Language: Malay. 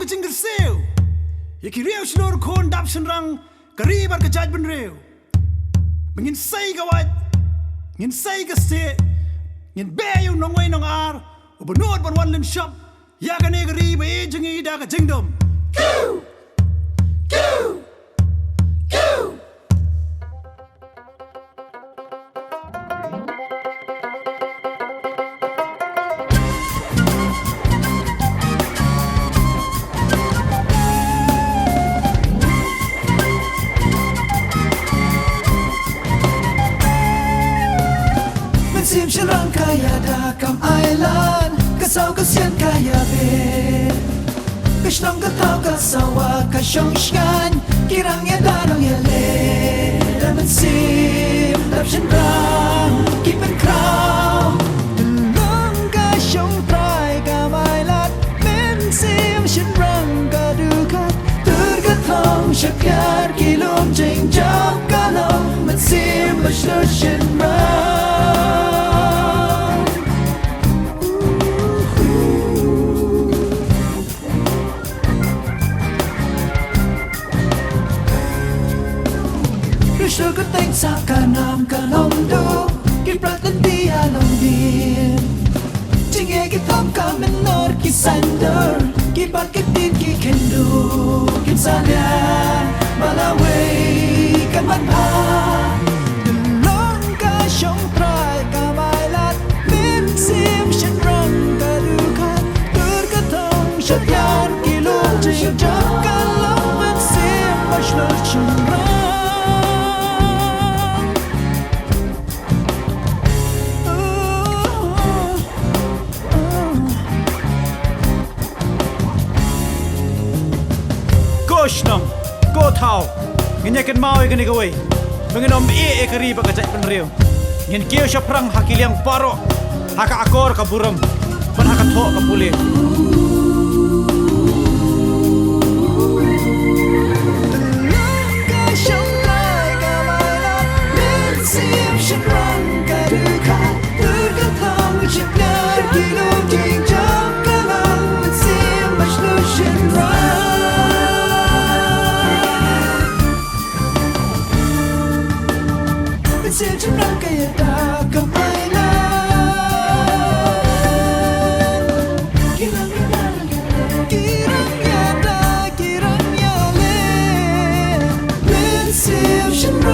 ke jingkyrsiew riewshlur khun dap Shynrang ke Ribor ke jaitbynriew ngin sei ke wat ngin sei ke stieh ngin biang nongwei nongar benut wan lyngshop ya ke negeri baieid jengida ke jingdom Mynsiem Shynrang kaya dakam island kasau kasian kaya be Kashnong katau kasawa kasyongshkan kirangnya danong ya le Mynsiem Shynrang kipen crown Long kasyong try kamailat Mynsiem Shynrang kadukat tergatong syakar kilom jingjap kalong Mynsiem Shynrang Sugar thanks sa kanam kalomdo Kiprat ng diya longdin Tingye kitam kamenor kisander Kibat kitin kikendo Kimsalyan malaway kamanpa Long kasyong try kamailat Mynsiem Shynrang kadukat Tergatong syakyan kilom jingjap kalong Mynsiem Shynrang shnong go thaw ngin yakin mau ke nongwei menginom ke Ribor ke jaitbynriew ngin kiyo prang hakiliang paro haka akor ka buram ban haka thaw ka puli Mynsiem Shynrang kadukat tergatong syakar kilom jingjap kalong Mynsiem Shynrang Mynsiem Shynrang kaya dakam island kirangnya le Mynsiem Shynrang